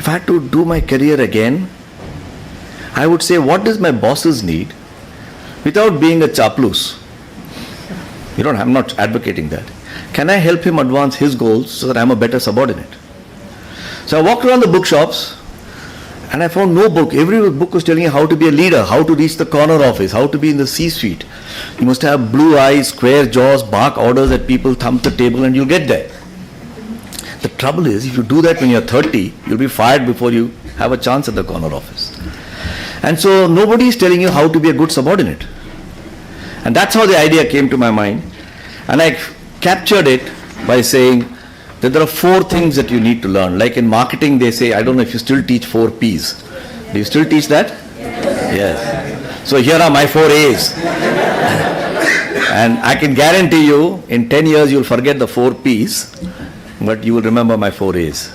If I had to do my career again, I would say, what does my bosses need without being a chaplus? I'm not advocating that. Can I help him advance his goals so that I'm a better subordinate? So I walked around the bookshops and I found no book. Every book was telling you how to be a leader, how to reach the corner office, how to be in the C-suite. You must have blue eyes, square jaws, bark orders at people, thump the table, and you'll get there. The trouble is, if you do that when you're 30, you'll be fired before you have a chance at the corner office. And so nobody is telling you how to be a good subordinate. And that's how the idea came to my mind. And I captured it by saying that there are 4 things that you need to learn. Like in marketing, they say, I don't know if you still teach 4 Ps. Do you still teach that? Yes. So here are my 4 As. And I can guarantee you, in 10 years, you'll forget the 4 Ps, but you will remember my 4 As.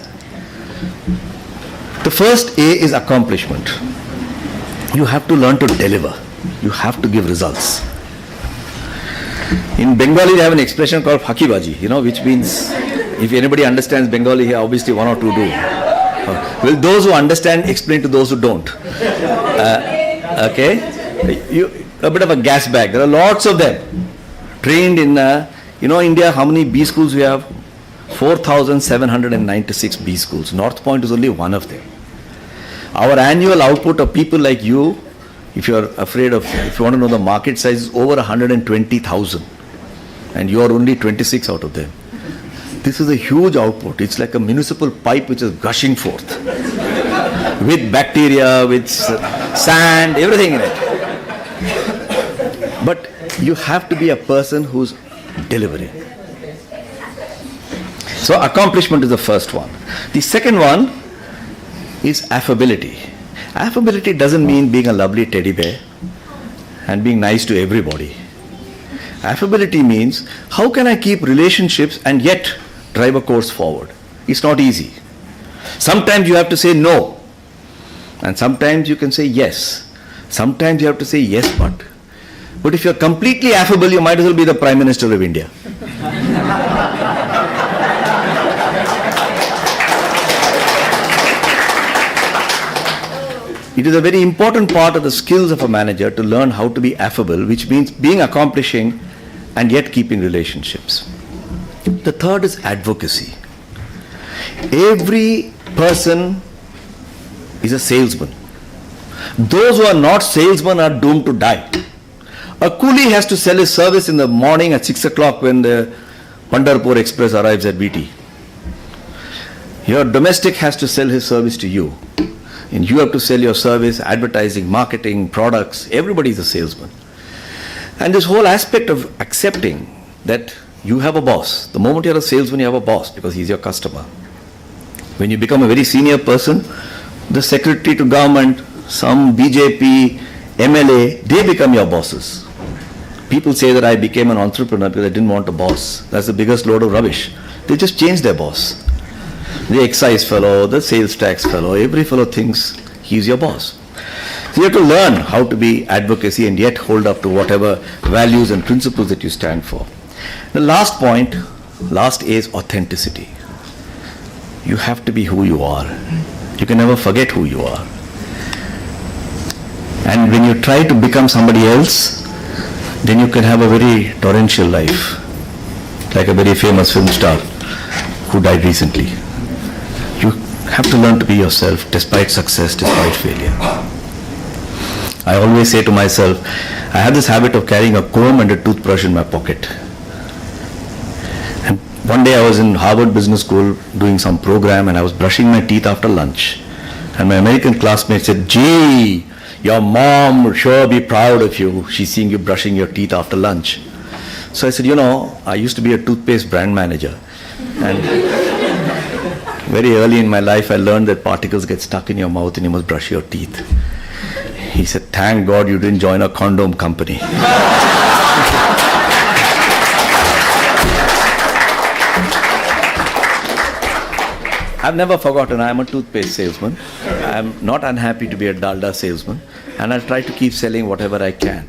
The first A is accomplishment. You have to learn to deliver. You have to give results. In Bengali, they have an expression called Fakibaji, which means, if anybody understands Bengali here, obviously 1 or 2 do. Will those who understand explain to those who don't? Okay? A bit of a gas bag. There are lots of them. Trained in, India, how many B schools we have? 4,796 B schools. North Point is only one of them. Our annual output of people like you, if you want to know the market size, is over 120,000. And you are only 26 out of them. This is a huge output. It's like a municipal pipe which is gushing forth. With bacteria, with sand, everything in it. But you have to be a person who's delivering. So accomplishment is the first one. The second one is affability. Affability doesn't mean being a lovely teddy bear and being nice to everybody. Affability means, how can I keep relationships and yet drive a course forward? It's not easy. Sometimes you have to say no. And sometimes you can say yes. Sometimes you have to say yes, but. But if you're completely affable, you might as well be the Prime Minister of India. It is a very important part of the skills of a manager to learn how to be affable, which means being accomplishing and yet keeping relationships. The third is advocacy. Every person is a salesman. Those who are not salesmen are doomed to die. A coolie has to sell his service in the morning at 6 o'clock when the Pandharpur Express arrives at BT. Your domestic has to sell his service to you. And you have to sell your service, advertising, marketing, products. Everybody is a salesman. And this whole aspect of accepting that you have a boss. The moment you're a salesman, you have a boss because he's your customer. When you become a very senior person, the secretary to government, some BJP, MLA, they become your bosses. People say that I became an entrepreneur because I didn't want a boss. That's the biggest load of rubbish. They just changed their boss. The excise fellow, the sales tax fellow, every fellow thinks he's your boss. So you have to learn how to be advocacy and yet hold up to whatever values and principles that you stand for. The last point, last A is authenticity. You have to be who you are. You can never forget who you are. And when you try to become somebody else, then you can have a very torrential life. Like a very famous film star who died recently. You have to learn to be yourself despite success, despite failure. I always say to myself, I have this habit of carrying a comb and a toothbrush in my pocket. And one day I was in Harvard Business School doing some program and I was brushing my teeth after lunch. And my American classmate said, "Gee, your mom will sure be proud of you. She's seeing you brushing your teeth after lunch." So I said, I used to be a toothpaste brand manager. And very early in my life, I learned that particles get stuck in your mouth and you must brush your teeth. He said, "Thank God you didn't join a condom company." I've never forgotten, I'm a toothpaste salesman. I'm not unhappy to be a dalda salesman. And I'll try to keep selling whatever I can.